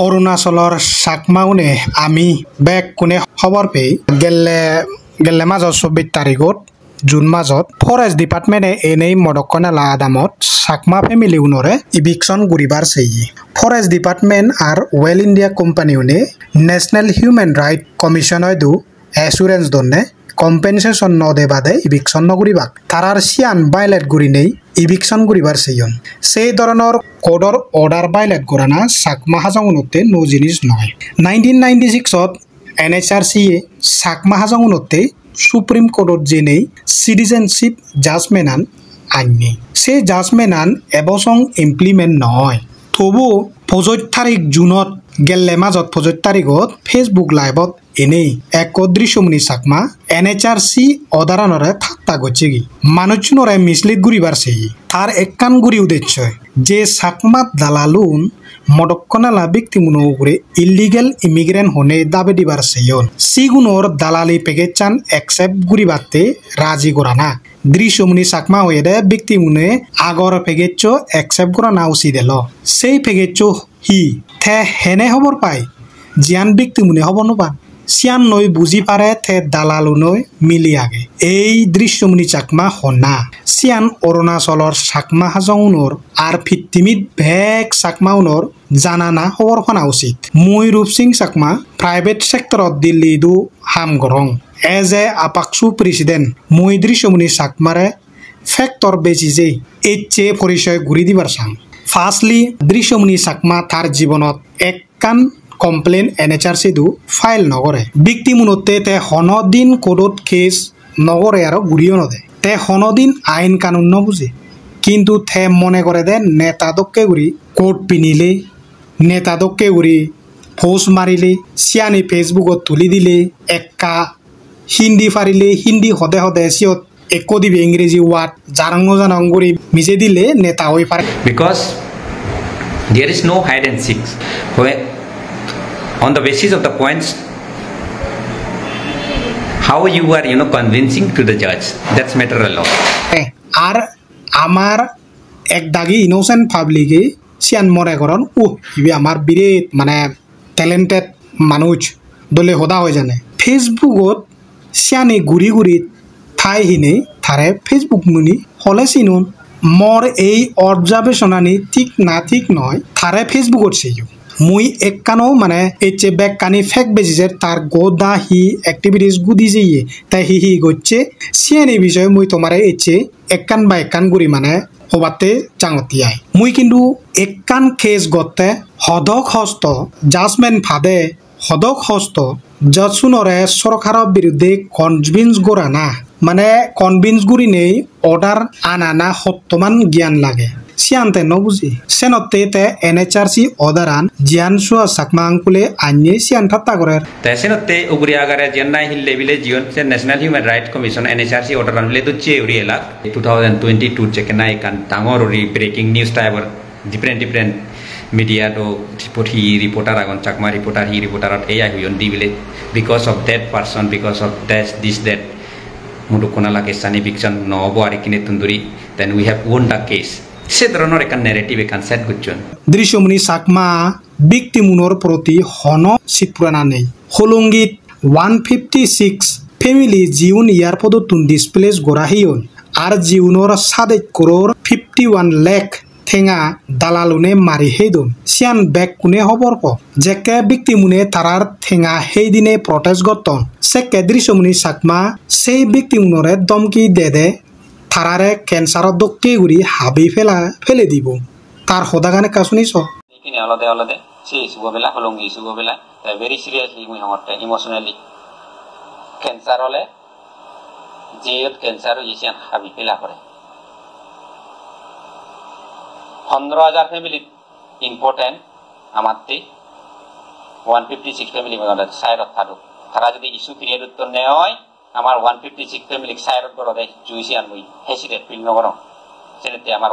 অৰুণাচলৰ চাকমাউনে আমি বেক কোনে খবৰ পেয়ে গেলে মাজত 24 তাৰিখত জুন মাজত ফৰেষ্ট ডিপাৰ্টমেণ্টে এনেই মদকনালা আদামত চাকমা ফেমিলি উনৰে ইভিকশন গুৰিবাৰ চেয়ে ফৰেষ্ট ডিপাৰ্টমেণ্ট আৰ ওয়েল ইন্ডিয়া কোম্পানিউনে ন্যাশনাল হিউম্যান ৰাইট কমিশনে দু এসুৰেন্স দনে কম্পেনসেশন নদে বাদে ইভিকশন নগুৰিবাক তাৰাৰ সিয়ান বাইলেট গুৰি নেই ইভিকশন গুৰিবাৰ চেয়ন সেই ধৰণৰ কোডৰ অৰ্ডাৰ বাইলেট গৰানা চাকমা হাজংনতে নো জিনিস নয় 1996ত NHRC চাকমা হাজংনতে সুপ্রিম কোর্টত জেনেই সিটিজেনশিপ জাজমেন্ট আইনি সেই জাজমেন্ট এবছং ইমপ্লিমেন্ট নহয় তবু 25 তারিখ জুনত গেলে মাজত 25 তারিখত ফেসবুক লাইভত এনেই এক দৃশ্যমণি চাকমা NHRC অদারানরে ঠাট্টা করছেগি মানুষজনরে মিসলিড গুরিবার সেই তার একখান গুরি উদ্দেশ্য যে চাকমাত দালালুন মদকনালা ব্যক্তিমূল উপরে ইলিগেল ইমিগ্রেন্ট হনে দাবি দিবার সেইন সিগুণর দালালি পেকেচান একসেপ্ট গুরিবাতে রাজি করা না দৃশ্যমণি চাকমা হয়ে দে ব্যক্তিমূলে আগর পেকেচ একসেপ্ট করা না উচিত এল সেই পেকেচ হি থে হেনে খবর পাই জিয়ান ব্যক্তিমূলে হব নবা সিয়ান নই বুঝি পারে থে দালালু নই মিলি আগে এই দৃশ্যমণি চাকমা হনা সিয়ান অৰুণাচলৰ চাকমা হাজংনৰ আৰ ফিত্তিমিত ভেক চাকমাউনৰ জানা না খবর শনা উচিত মই রূপসিং চাকমা প্রাইভেট সেক্টরত দিল্লি দু হাম গরং এজ এ আপাকসু প্রেসিডেন্ট মই দৃশ্যমণি চাকমারে ফেক্টর বেচি যে এইচে পরিচয় ঘুরি দিবার চাং ফার্স্টলি দৃশ্যমণি চাকমা তার জীবনত একখান কমপ্লেন NHRC দু ফাইল নগরে ব্যক্তিমূলতে তে হনদিন কোডত কেস নগরে আর ঘুরিও নদে তে হনদিন আইন কানুন নবুঝে কিন্তু থে মনে করে দে নেতাদককে ঘুরি কোড পিনিলে নেতাদককে ঘুরি পোস্ট মারিলে সিয়ানি ফেসবুকত তুলি দিলে একা হিন্দি ফারিলে হিন্দি হদে হদে সিয়ত একো দিবে ইংরেজি ওয়ার্ড জারাং জানাং ঘুরি মিজে দিলে নেতা হয়ে পারে because there is no hide and seek where on the basis of the points how you are convincing to the judge that's matter a lot আর আমার এক দাগি ইনোসেন্ট পাবলিকে সিয়ান মরে করন ইবি আমার বিরেট মানে ট্যালেন্টেড মানুষ দলে হদা হয়ে জানে ফেসবুকত সিয়ানি ঘুরি ঘুরি ঠাই হিনে থারে ফেসবুক মুনি হলে চিনুন মর এই অবজারভেশন আনি ঠিক না ঠিক নয় থারে ফেসবুকত সেই মুই একখানো মানে এচে ব্যাক কানি ফেক বেজিজের তার গোদা হি অ্যাক্টিভিটিস গুদি যেয়ে তাই হি গচ্ছে সিয়ানি বিষয়ে মুই তোমারে এচে একখান বা একখান গুড়ি মানে হবাতে চাঙতিয়াই মুই কিন্তু একখান কেস গতে হদক হস্ত জাজমেন্ট ফাদে হদক হস্ত জজুনরে সরকারের বিরুদ্ধে কনভিন্স গোরা না মানে কনভিন্স গুড়ি নেই অর্ডার আনা না সত্যমান জ্ঞান লাগে সিয়ান্তে নবুঝি সেনতে তে NHRC অদারান জিয়ান সুয়া চাকমা আঙ্কুলে আইনে সিয়ান ঠাট্টা করে তে সেনতে উগুরি আগারে জেন্নাই হিললে বিলে জিয়ন সে national human right commission NHRC order আনলে তো চে উরি এলাক 2022 চেকে নাই কান ডাঙর উরি ব্রেকিং নিউজ টাইবার ডিফারেন্ট মিডিয়া তো রিপোর্টার আগন চাকমা রিপোর্টারত এআই হুইন দি বিলে because of that person because of this that মুডুকোনালা কেসানি ফিকশন নব আর কিনে তুন্দুরি then we have on the case সে ধরনের একটা ন্যারেটিভ এখান সেট করছেন দৃশ্যমণি চাকমা ব্যক্তিমূলর প্রতি হন সিপুরানা নেই হলঙ্গিত 156 ফ্যামিলি জিউন ইয়ার পদতুন ডিসপ্লেস গোরাহিয়ন আর জিউনর 7 করোড় 51 লাখ ঠেঙা দালালুনে মারি হেদন সিয়ান ব্যাক কোনে খবর প যেকে ব্যক্তিমুনে তারার ঠেঙা সেই দিনে প্রটেস্ট গতন সেকে দৃশ্যমণি চাকমা সেই ব্যক্তিমুনরে দমকি দে তারারে ক্যান্সার দক্কে গুড়ি হাবি ফেলে দিব তার হদাগানে কা শুনিছ এখানে আলাদা সেই সুবেলা হলঙ্গি সুবেলা ভেরি সিরিয়াসলি মুই হমরতে ইমোশনালি ক্যান্সার হলে জিয়ত ক্যান্সার হইছে হাবি ফেলা করে 15,000 ফ্যামিলি ইম্পর্টেন্ট আমারতে 156 ফ্যামিলি মানে সাইরত থাকো তারা যদি ইস্যু ক্রিয়েট উত্তর নেয় আমার 156 ফ্যামিলি সাইরত করে দেয় জুইছি আর মুই হেসিডেট ফিল নগর সেটাতে আমার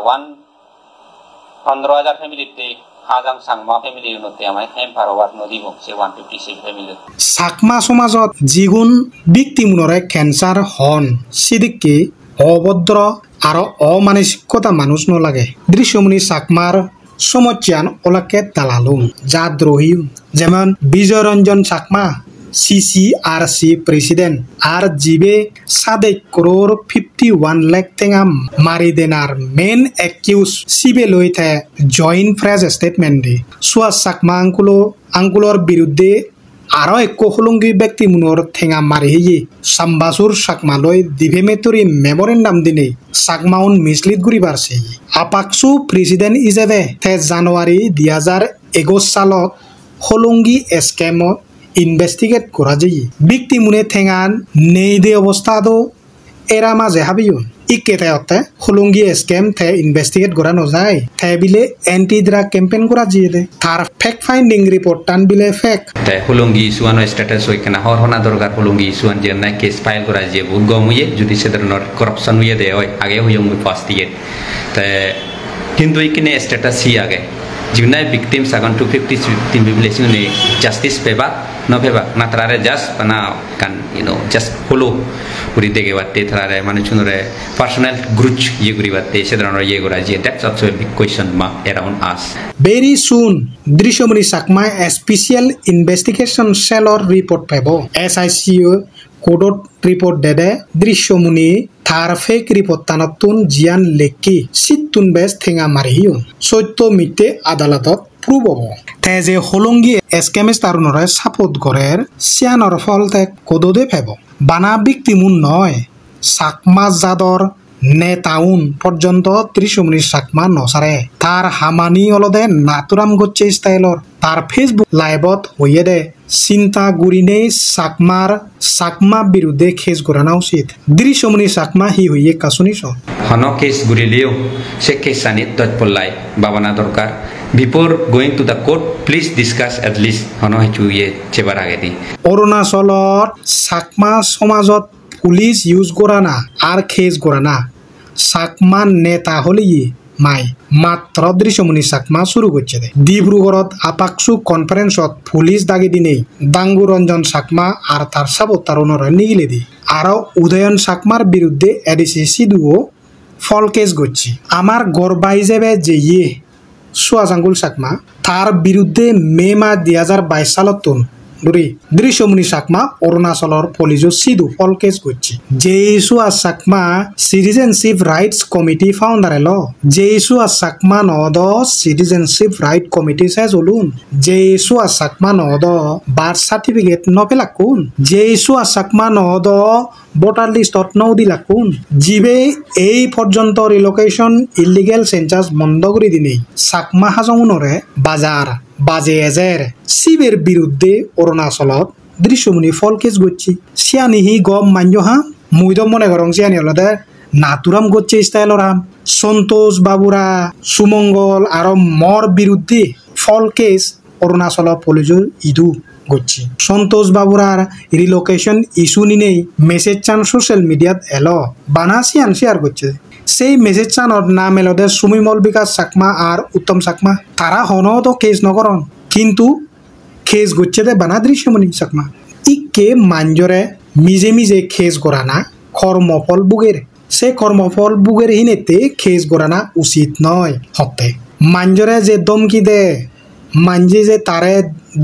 15,000 ফ্যামিলিতে হাজাং সাংমা ফ্যামিলি উন্নতি আমার হেম্পার ওয়ার নদীব সে 156 ফ্যামিলি সাকমা সমাজত জিগুণ ব্যক্তিমূলরে ক্যান্সার হন সিদিকে অভদ্র আর অমানসিকতা মানুষ নলাগে দৃশ্যমণি চাকমার সমচ্যান ওলাকে দালালুম জাদ্রোহী যেমন বিজয় রঞ্জন চাকমা CCRC প্রেসিডেন্ট আর জিবে 7.51 লাখ টেঙা মারি দেনার মেন একিউজ সিবে লইতে জয়েন্ট প্রেস স্টেটমেন্ট দি সুয়াস চাকমা আঙ্কুলর বিরুদ্ধে আরো এক হলঙ্গি ব্যক্তি মুনর ঠেঙা মারি হিয়ে সাম্বাসুর চাকমালয় ডিফেমেটরি মেমোরেন্ডাম দিনে চাকমাউন মিসলিড গুড়ি বাড়ছে আপাকসু প্রেসিডেন্ট হিসেবে জানুয়ারি 2021 সালত হলঙ্গি স্ক্যাম ইনভেস্টিগেট করা যায় ব্যক্তি মুনে ঠেঙান নেই দে অবস্থা তো এরা মাঝে হাবিউন ইকেতে হলঙ্গি স্ক্যাম থে ইনভেস্টিগেট করা নজায় থে বিলে এন্টি ড্রাগ ক্যাম্পেইন করা জিয়ে দে তার ফেক ফাইন্ডিং রিপোর্ট টান বিলে ফেক তে হলঙ্গি ইস্যুয়ান স্ট্যাটাস হইখানা হরহনা দরকার হলঙ্গি ইস্যুয়ান যে না কেস ফাইল করা যে বহুত গম হইয়ে যদি সে ধরনের করাপশন হইয়ে দে হয় আগে হইয়ং ফার্স্ট ইয়ে তে কিন্তু ইকিনে স্ট্যাটাস হি আগে जिन्नाय victims agan 250 victim population ne justice peba no peba na trare just bana kan just follow uri dege batte trare manu chunore personal grudge ye guri batte sedran ye gora je that's also a big question mark around us very soon Drishomuni Sakma a special investigation cell or report pebo SICO কোডত report দেদে দৃশ্যমুনি থার fake report তানতুন জিয়ান লেকি সিতুন base ঠেঙা মারিহিউন সত্য মিথ্যে আদালতত প্রুভ হব তেজে হলঙ্গি এসকেমেস তারুণরে সাপোর্ট করের সিয়ানর ফল তে কোদদে ফেব বানা ব্যক্তিমুন নয় চাকমা জাদর নেতাউন পর্যন্ত ত্রিশমুনি চাকমা নসারে তার হামানি অলদে নাতুরাম গচ্ছে স্টাইলর তার ফেসবুক লাইভত হইয়ে দে চিন্তা গুরিনে চাকমা বিরুদ্ধে কেস গড়ানো উচিত ত্রিশমুনি চাকমা হি হইয়ে কাশুনিস হন কেস গুরিলেও সে কেস সানিত তৎপল্লাই বাবানা দরকার before going to the court please discuss at least হন হেচু ইয়ে চেবার আগে দি অরুণাচলত চাকমা সমাজত পুলিশ ইউজ করা না আর কেস করা না চাকমা নেতা হলে মাই মাত্র দৃশ্যমুনি চাকমা শুরু করছে ডিব্রুগড়ত আপাকসু কনফারেন্সত পুলিশ দাগি দিনে ডাঙ্গু রঞ্জন চাকমা আর তার সাবত তারুণর নিগিলে দি আরো উদয়ন চাকমার বিরুদ্ধে এডিসি সিধুও ফল কেস করছি আমার গর্বা হিসেবে যে সুয়াজাঙ্গুল চাকমা তার বিরুদ্ধে মে মাস 2022 সালত দুরি দৃশ্যমুনি চাকমা অরুণাচলর পুলিশও সিধু ফল কেস করছি জেইসুয়া Chakma citizenship rights committee founder এলো জেইসুয়া চাকমা নদ সিটিজেনশিপ রাইট কমিটি সে চলুন জেইসুয়া চাকমা নদ বার্থ সার্টিফিকেট নপেলাকুন জেইসুয়া চাকমা নদ ভোটার লিস্টত নৌদিলাকুন জিবে এই পর্যন্ত রিলোকেশন ইলিগেল সেন্সাস বন্ধ করে দিনে চাকমা হাজংনরে বাজার বাজে এজের শিবের বিরুদ্ধে অরুণাচলত দৃশ্যমুনি ফল কেস করছি সিয়ানিহি গম মান্য হা মুইদ মনে করং সিয়ানি হলদে নাতুরাম করছে স্টাইলরাম সন্তোষ বাবুরা সুমঙ্গল আর মর বিরুদ্ধে ফল কেস অরুণাচল পুলিশের ইদু করছি সন্তোষ বাবুরার রিলোকেশন ইস্যু নিনেই মেসেজ চান সোশ্যাল মিডিয়াত এলো বানা সিয়ান শেয়ার করছে সেই মেসেজ চানর নাম এলদে সুমিমল বিকাশ চাকমা আর উত্তম চাকমা তারা হন তো কেস নকরন কিন্তু কেস করছে দে বানা দৃশ্যমুনি চাকমা ইকে মাঞ্জরে মিজে মিজে কেস করা না কর্মফল বুগের সে কর্মফল বুগের হিনেতে কেস করা না উচিত নয় হতে মাঞ্জরে যে দমকি দে মাঞ্জি যে তারে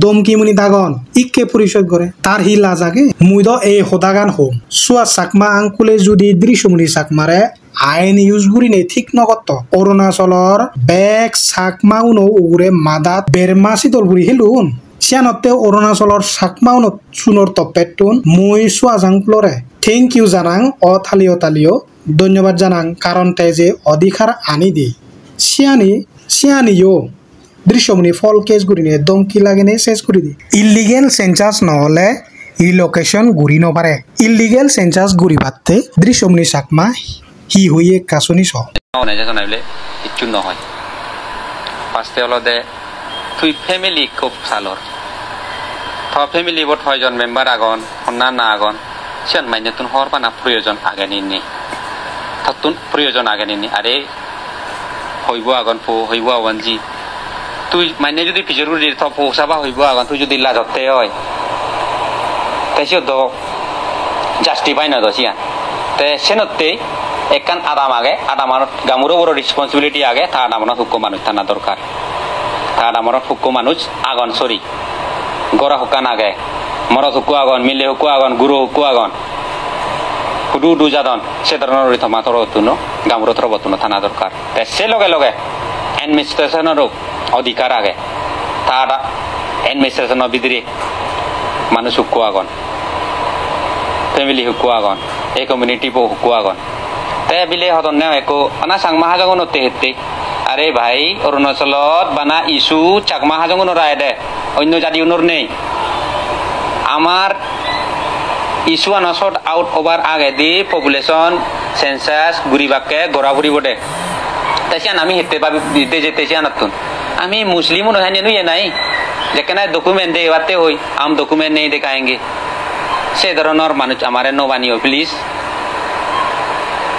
দমকি মুনি দাগন ইকে পরিশোধ করে তার হি লাজাগে মুইদ এই হদাগান হোম সুয়া চাকমা আঙ্কুলে যদি দৃশ্যমুনি চাকমারে আইন ইউজ করি নেই ঠিক নকত অরুণাচলর বেগ চাকমা উনো উগুরে মাদাত বেরমাসি দলগুড়ি হেলুন সিয়ানতে অরুণাচলর চাকমা উনত চুনর তপেটুন মই সুয়া জাঙ্কুলরে থ্যাংক ইউ জানাং অথালিও ধন্যবাদ জানাং কারণ তাই যে অধিকার আনি দি সিয়ানিও দৃশ্যমুনি ফল কেস গুড়ি নিয়ে দমকি লাগে নে শেষ করে দি ইলিগেল সেন্সাস নহলে রিলোকেশন গুড়ি নপারে ইলিগেল সেন্সাস গুড়ি বাদতে দৃশ্যমুনি চাকমা হি হইয়ে কাছনি স জানাইলে কিচ্ছু নহয় ফার্স্টে হলো দে তুই ফ্যামিলি খুব ভালো ফ্যামিলি বট 6 জন মেম্বার আগন না না আগন সেন মাইনে তুন হর পানা প্রয়োজন আগে নিনি তাতুন প্রয়োজন আগে নিনি আরে হইব আগন ফো হইব আওয়ানজি তুই মাইনে যদি পিজরুর দির থপো সাবা হইব আগন তুই যদি লাজতে হয় তাইসো দ জাস্টিফাই না দছিয়া তে সেনতে একান আদাম আগে আদামার গামুরও বড় রেসপন্সিবিলিটি আগে তা আদামানত হুকুম মানুষ থানা দরকার তাহারা মরদ হুকু মানুষ আগন সরি গড়া হুকান আগে মরদ হুকু আগন মিলে হুকু আগন গুরু হুকু আগন হুদু দু যাদন সে ধরনের থমা থর হতুনো গামুর থর বতুনো থানা দরকার সে লগে লগে এডমিনিস্ট্রেশনেরও অধিকার আগে তাহারা এডমিনিস্ট্রেশনের ভিতরে মানুষ হুকু আগন ফ্যামিলি হুকু আগন এই কমিউনিটি বো হুকু আগন তাই বিলে হতন নেও একো আনা সাংমা হাজঙ্গন হেতে আরে ভাই অরুণাচলত বানা ইস্যু চাকমা হাজঙ্গন রায় দে অন্য জাতি উনর নেই আমার ইস্যু আনা শর্ট আউট ওভার আগে দি পপুলেশন সেন্সাস ঘুরিবাকে গড়া ঘুরিব দে তাই আমি হেতে পাবি দিতে যেতে আনাতুন আমি মুসলিমও নহয় নেনুয়ে নাই যেখানে ডকুমেন্ট দে বাতে হই আম ডকুমেন্ট নেই দেখাएंगे সে ধরনের মানুষ আমারে নো বানিও প্লিজ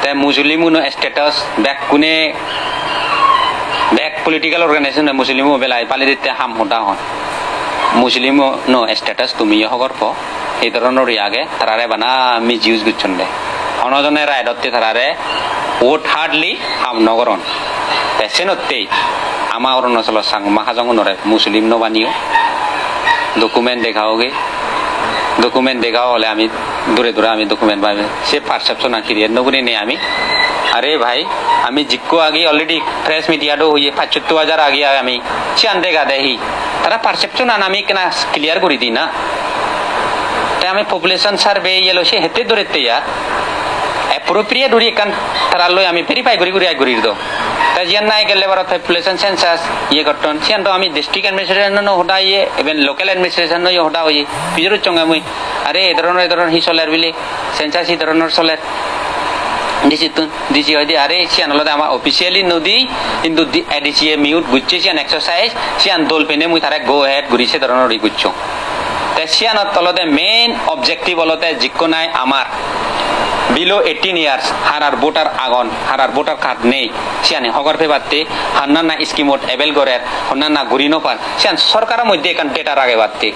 তাই মুসলিমও নো স্ট্যাটাস ব্যাক কোনে ব্যাক পলিটিক্যাল অর্গানাইজেশন মুসলিমও বেলায় পালি দিতে হাম হতা হন মুসলিমও নো স্ট্যাটাস তুমি হগর প এই ধরনের আগে তারারে বানা মিস ইউজ করছেন দে অনজনে রায় দত্তে তারারে ওট হার্ডলি হাম নগরন পেছেনতেই আমার অরুণাচল সাংমা হাজঙ্গনরে মুসলিম নো বানিও ডকুমেন্ট দেখাওগে ডকুমেন্ট দেখাও হলে আমি দূরে দূরে আমি ডকুমেন্ট পাবে সে পারসেপশন আঁকি নগুরি নেই আমি আরে ভাই আমি জিক্কো আগে অলরেডি প্রেস মিডিয়াটো হইয়ে ৭৫,০০০ আগে আমি চিয়ান দেখা দেহি তারা পারসেপশন আন আমি কেনা ক্লিয়ার করে দিই না তাই আমি পপুলেশন সার্ভে ইয়েলো সে হেতে ধরে তেয়া অ্যাপ্রোপ্রিয়েট উড়ি কান তারা লই আমি ভেরিফাই করি করি আগুরি দো তাই জিয়ান নাই গেলে বারো পপুলেশন সেন্সাস ইয়ে করতন সিয়ান তো আমি ডিস্ট্রিক্ট এডমিনিস্ট্রেশন হটা ইয়ে ইভেন লোকাল এডমিনিস্ট্রেশন হটা হই পিজর চঙ্গা মুই আরে এই ধরনের হি চলের বিলি সেন্সাস এই ধরনের চলের দিছি হয় দি আরে সিয়ান হলে আমার অফিসিয়ালি নদী কিন্তু এডিসিএ মিউট বুঝছে সিয়ান এক্সারসাইজ সিয়ান দোল পেনে মুই তারা গো হেড ঘুরিছে ধরনের বুঝছো তাই সিয়ানত তলতে মেইন অবজেক্টিভ হলতে জিক্কো নাই আমার বিলো 18 ইয়ার্স হারার ভোটার আগন হারার ভোটার কার্ড নেই সিয়ানে হগর ফেবাতে হান্নানা স্কিমত এবেল গরের হন্নানা ঘুরিনো পান সিয়ান সরকারের মধ্যে এখান ডেটার আগে বাড়তে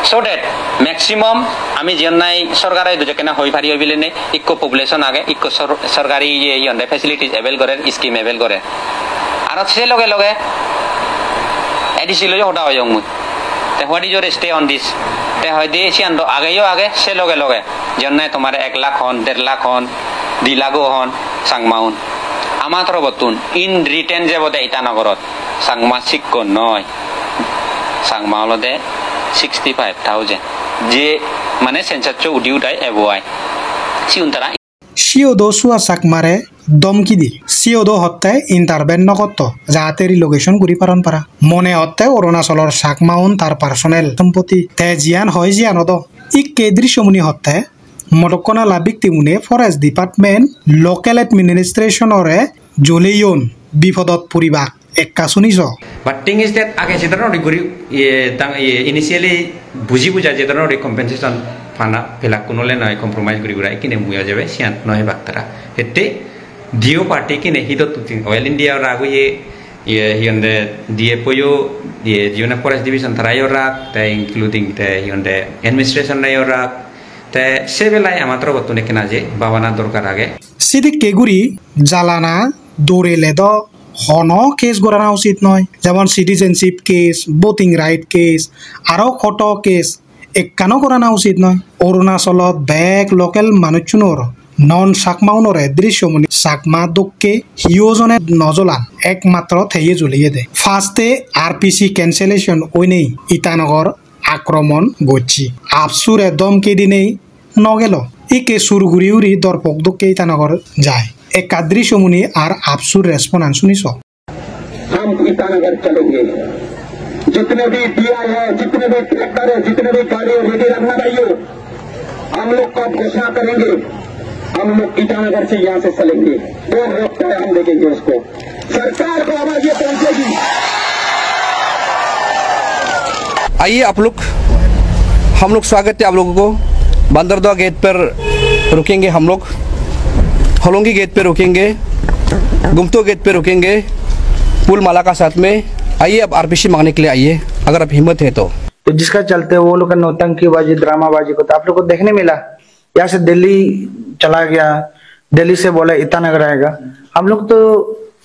সো ডেট ম্যাক্সিমাম আমি যেন নাই সরকারের দুজকেনা হই পারি হইবিলে নে ইকো পপুলেশন আগে ইকো সরকারি ইয়ে ফেসিলিটিজ এবেল গরের স্কিম এবেল গরের আর সে লগে লগে এডিসি লই হটা হয় মুই তে what is your stay on this তে হয় দি সিয়ান আগেও আগে সে লগে লগে যেন নাই তোমার 1 লাখ হন 1.5 লাখ হন 2 লাখও হন সাংমাউন আমার বতুন ইন রিটেন যে বোধে ইটানগরত সাংমা শিক্ষ নয় সাংমা হলদে 65,000 যে মানে সেন্সাস উডি উঠাই এবুয়াই সিউন তারা সিওদো সুয়া সাকমারে দমকি দি সিওদো হত্যে ইন্টারভেন নকত যাতে রিলোকেশন করি পারন পারা মনে হত্যে অরুণাচলের সাকমাউন তার পার্সোনেল সম্পত্তি তে জিয়ান হয় জিয়ানদ ইক কেদৃশ্যমুনি হত্যে মটকনা লাবিকতি মুনে ফরেস্ট ডিপার্টমেন্ট লোকাল এডমিনিস্ট্রেশনরে জলেইয়ন বিপদত পরিবা একা শুনিছ বাট থিং ইজ দ্যাট আগে যে ধরনের গরি ইনিশিয়ালি বুঝি বুঝা যে ধরনের কম্পেনসেশন ফানা ফেলা কোনোলে নয় কম্প্রোমাইজ করি গুড়াই কিনে মুয়া যাবে সিয়ান নয় বাক্তারা হেতে ডিও পার্টি কিনে হিদত অয়েল ইন্ডিয়া রাগুয়ে হিয়ন্দে দিয়ে পয়ো দিয়ে জিওনা ফরেস্ট ডিভিশন তারাইও রাখ তাই ইনক্লুডিং তাই হিয়ন্দে এডমিনিস্ট্রেশন রাইও রাখ তাই সে বেলায় আমাদের বর্তমানে কেনা যে বাবানা দরকার আগে সিদিক কেগুড়ি জ্বালানা দৌড়েলে দ হন কেস গড়ানো উচিত নয় যেমন citizenship case voting right case আরও কত কেস একানো করানো উচিত নয় অরুণাচলত বেগ লোকেল মানুষজনের নন সাকমাউনরে দৃশ্যমুনি সাকমা দুঃখে হিওজনে নজলান একমাত্র থেয়ে জ্বলিয়ে দেয় ফার্স্টে আরপিসি ক্যান্সেলেশন ওই নেই ইটানগর আক্রমণ গচ্ছি আফসুরে দমকে দিনেই নগেল ইকে সুরগুড়ি উড়ি দরপক দুঃখে ইটানগর যায় एक दृश्यमुनि और आपसुर रेस्पॉन्स सुनी सो हम ईटानगर चलेंगे जितने भी डीआई है जितने भी ट्रैक्टर है जितने भी गाड़ी रेडी रखना भाइयों हम लोग कब घोषणा करेंगे हम लोग ईटानगर से यहाँ से चलेंगे वो रोकता है हम देखेंगे उसको सरकार को आवाज ये पहुंचेगी आइए आप लोग हम लोग स्वागत है आप लोगों को बंदरदुआ गेट पर रुकेंगे हम लोग होलोंगी गेट पे रुकेंगे गुमतो गेट पे रुकेंगे पुल माला का साथ में आइए अब आरपीसी मांगने के लिए आइए अगर आप हिम्मत है तो जिसका चलते वो लोग का नौटंकीबाजी ड्रामाबाजी को तो आप लोग को देखने मिला यहाँ से दिल्ली चला गया दिल्ली से बोला ईटानगर आएगा हम लोग तो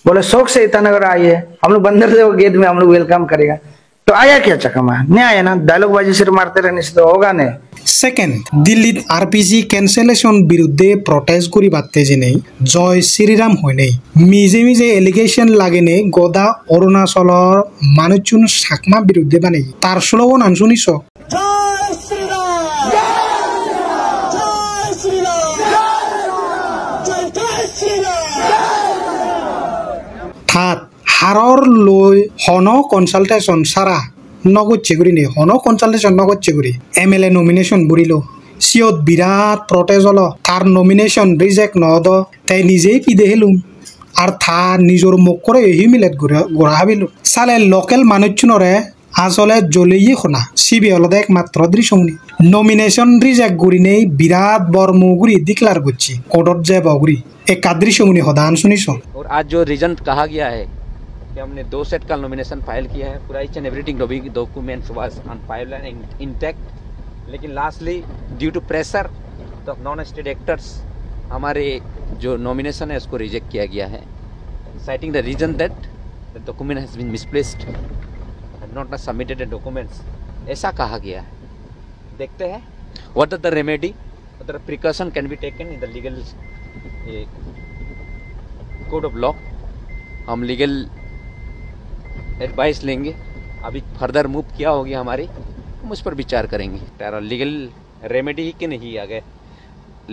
बोले शौक से ईटानगर आइए, हम लोग बंदरदेव गेट में हम लोग वेलकम करेगा। तो आया क्या चकमा? नहीं आया ना, डायलॉग बाजी सिर्फ मारते रहने से तो होगा नहीं। सेकेंड, दिल्लीत आरপিজি कैंसेलेशन বিরুদ্ধে প্রটেস্ট করি বাতে জেনে জয় শ্রীরাম হয় নাই মিজে মিজে এলিগেশন লাগে নে গোদা অৰুণাচলৰ মানুচুন সাকমা বিৰুদ্ধে বানাই তাৰ স্লোগান আন শুনিছ থাত হাৰৰ লৈ হন কনসালটেশন সারা নগচ্ছে করি নে হন কনসালটেশন নগচ্ছে করি এমএলএ নমিনেশন বুড়িল সিয়ত বিরাট প্রটেস্ট হল তার নমিনেশন রিজেক্ট নদ তাই নিজেই পিদে হেলুম আর থা নিজের মুখ করে হিমিলেট গোড়া হাবিল সালে লোকাল মানুষজনরে আসলে জ্বলিয়ে শোনা সিবি হলদে একমাত্র দৃশ্যমণি নমিনেশন রিজেক্ট করি নেই বিরাট বর্মগুড়ি ডিক্লার করছি কোর্টত যে বগুড়ি एक दृश्यमुनि होदान सुनिस। और आज जो रिजल्ट कहा गया है कि हमने 2 सेट का नॉमिनेशन फाइल किया है, पूरा each and everything documents was on file and intact, लेकिन lastly due to pressure the non state actors हमारे जो नॉमिनेशन है उसको रिजेक्ट किया गया है, citing the reason that the document has been misplaced and not submitted the documents, ऐसा कहा गया है। देखते हैं what are the remedy, what are the precaution can be taken in the legal code of law. हम legal advice लेंगे, अभी further move क्या होगी हमारी हम उस पर विचार करेंगे। तारा लीगल रेमेडी ही कि नहीं आ गए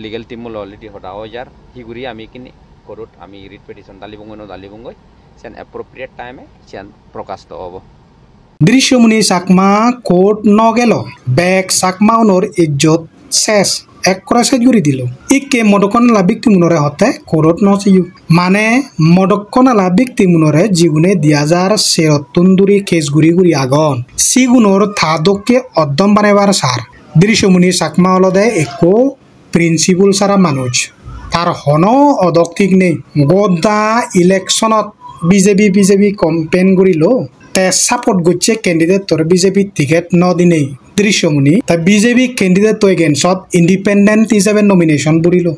लीगल टीम ऑलरेडी हटाओ यार ही गुरी आमी कि कोर्ट आमी रिट पिटिशन दालिबुंगो सेन एप्रोप्रिएट टाइम है सेन प्रकाश तो अब दृश्यमुनि साकमा कोर्ट न गेल बैक साकमा उनर इज्जत शेष एक से जुड़ी दिल इके मदकनाला व्यक्ति मुनरे हते कोर्ट नसियु माने मदकनाला व्यक्ति मुनरे जीवने 2073 केस गुरी गुरी आगन सिगुनर थादके अद्दम बानायबार सार दृश्यमुनि साकमा हलदे एको प्रिंसिपल सारा मानुज तार हनो अदक्तिक ने गोदा इलेक्शनत बीजेपी कम्पेन करिलो ते सपोर्ट गच्छे कैंडिडेट तोर बीजेपी टिकेट न दिने दृश्यमुनि ता बीजेपी कैंडिडेट तो एगेंस्ट इंडिपेंडेंट हिसाबे नमिनेशन बुरिलो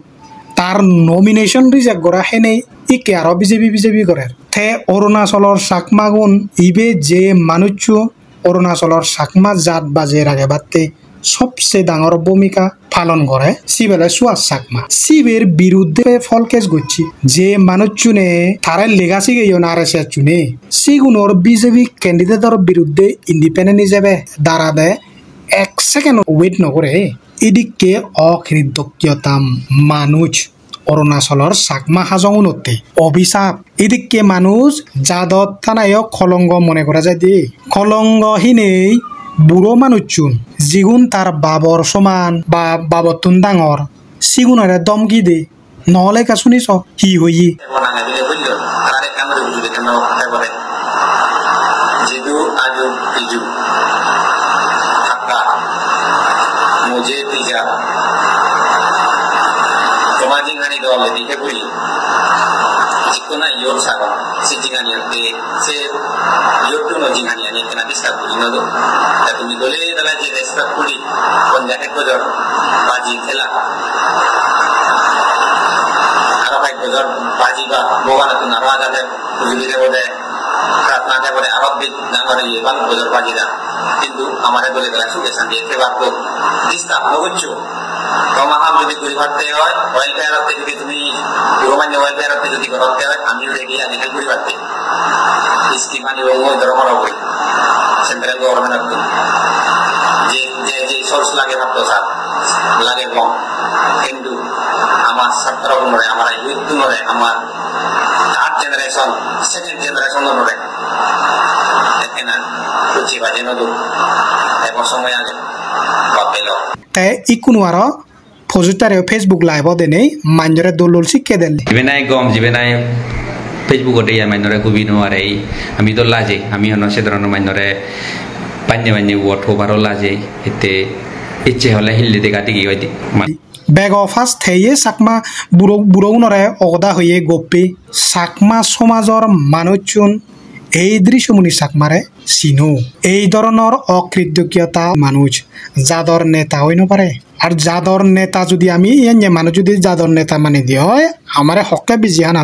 तार नमिनेशन रिजेक्ट करा हेने इके आरो बीजेपी करे थे अरुणाचलर साकमा गुण इबे जे मानुचु अरुणाचलर साकमा जात बाजे रागे बाते सबसे डांगर भूमिका पालन करे सिबेले सुआ साकमा सिबेर बिरुद्धे फल केस गच्छी जे मानुचुने थारे लेगासी गयो नारेसे चुने सिगुनर बीजेपी कैंडिडेटर बिरुद्धे इंडिपेंडेंट हिसाबे दारा दे एक सेकेंड वेट नकरे इदिके अकृतज्ञता मानुज अरुणाचलर साकमा हाजंगुनते अभिशाप इदिके मानुज जादत थानाय कलंग मने करा जाय दे कलंग हिने बुড়ো মানুষজন জিগুন তার বাবর সমান বা বাবতুন ডাঙর সিগুনরে দমকি দে নহলে কা শুনিছ হি হই मुझे तीजा समाजिक हानि दल दिखे बुरी जिकोना योर सागा से जिगानी होते से योर टू नो जिगानी यानी इतना डिस्टर्ब बुरी न दो ताकि मी दोले दला जे रेस्पेक्ट बुरी पंजाब को जर बाजी खेला आरो भाई को जर बाजी बा बोगाना तो नारा जाते बुरी रे बोले प्रार्थना के बोले आरो भी नांगरे ये बाल को जर बाजी दा किंतु हमारे दोले दला सुके संगे के बात को डिस्टर्ब हो गच्छो कमाहाम যদি করি পারতে হয় ওয়েলফেয়ার অফ যদি তুমি রোমান্য ওয়েলফেয়ার অফ যদি করতে হয় আমি রেডি আছি হেল্প করি পারতে স্কিম আনি রঙ ধর্ম হবে সেন্ট্রাল গভর্নমেন্ট যে যে যে সোর্স লাগে ভাবতো স্যার লাগে কম কিন্তু আমার ছাত্র গুণরে আমার ইউথ গুণরে আমার থার্ড জেনারেশন সেকেন্ড জেনারেশন গুণরে এখানে কুচি বাজে নদু এখন সময় আগে বাপেলো ते इकुनुआरो फजुतारे फेसबुक लाइव देने मानजरे दोलल सिक्के देले जिबेनाय गम जिबेनाय फेसबुक दे या मानरे गुबिनो आरे आमी तो लाजे आमी हनो सेदरन मानरे पान्ने वोट होबारो लाजे एते इच्छे हले हिल्ले दे गाति गयदि बैग ऑफास थेये साकमा बुरौनरे अगदा होये गोपे साकमा समाजर मानुचुन এই দৃশ্যমুনি সাকমারে চিনো এই ধরনের অকৃতজ্ঞতা মানুষ যাদর নেতা হই নপারে আর জাদর নেতা যদি আমি ইয়ে মানুষ যদি জাদর নেতা মানে দিয়ে হয় আমারে হকে বিজিহান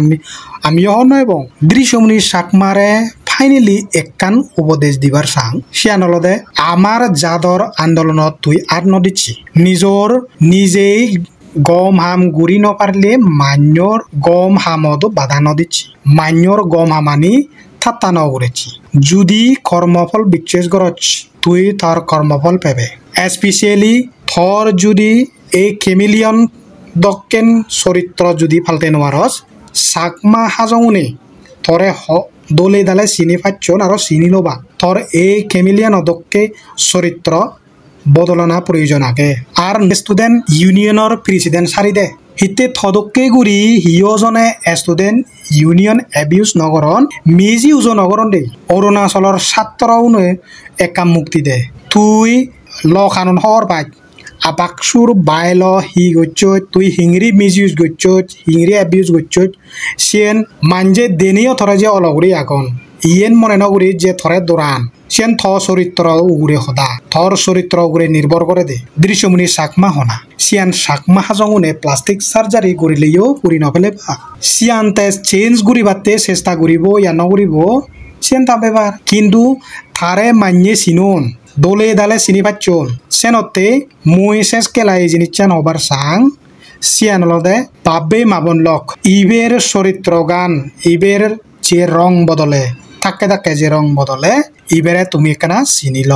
আমিও হন এবং দৃশ্যমণি চাকমারে ফাইনালি একখান উপদেশ দিবার চাং সিয়ান হলদে আমার জাদর আন্দোলনত তুই আর নদিচ্ছি নিজেই গম হাম গুড়ি নপারলে মান্যর গম হামতো বাধা নদিচ্ছি মান্যর গম হামানি ঠাট্টা নকরেছি যদি কর্মফল বিচ্ছেদ করছ তুই তার কর্মফল পাবে স্পেশালি থর যদি এই কেমিলিয়ন দক্ষিণ চরিত্র যদি ফালতে নোয়ারস চাকমা হাজংনে থরে দলে দালে চিনি পাচ্ছন আর চিনি লবা থর এই কেমিলিয়ন অদক্ষে চরিত্র বদলনা প্রয়োজন আগে আর স্টুডেন্ট ইউনিয়নের প্রেসিডেন্ট সারি দে হিতে থদকে গুড়ি হিয়জনে স্টুডেন্ট ইউনিয়ন এবিউজ নগরন মেজি উজ নগরন দে অরুণাচলের ছাত্রউনে একা মুক্তি দে তুই ল কানুন হর পাই আবাকসুর বাইল হি গচ্ছ তুই হিংরি মিসইউজ গচ্ছ হিংরি এবিউজ গচ্ছ সেন মানজে দেনিও থরে যে অলগুড়ি আগন ইয়েন মনে নগুড়ি যে থরে দোরান সেন থ চরিত্র উগুড়ে সদা থর চরিত্র উগুড়ে নির্ভর করে দে দৃশ্যমণি চাকমা হনা সিয়ান চাকমা হাজংনে প্লাস্টিক সার্জারি করিলেও করি নফেলে বা সিয়ান তে চেঞ্জ করিবাতে চেষ্টা করিব ইয়া নকরিব সিয়ান তা বেবার কিন্তু থারে মান্যে চিনুন দলে দালে চিনি পাচ্ছন সেনতে মুই শেষ কেলাই জিনিস হবার চাং সিয়ান লদে পাবে মাবন লক ইবের চরিত্র গান ইবের যে রং বদলে থাকে যে রং বদলে ইবেরে তুমি কেনা চিনি ল।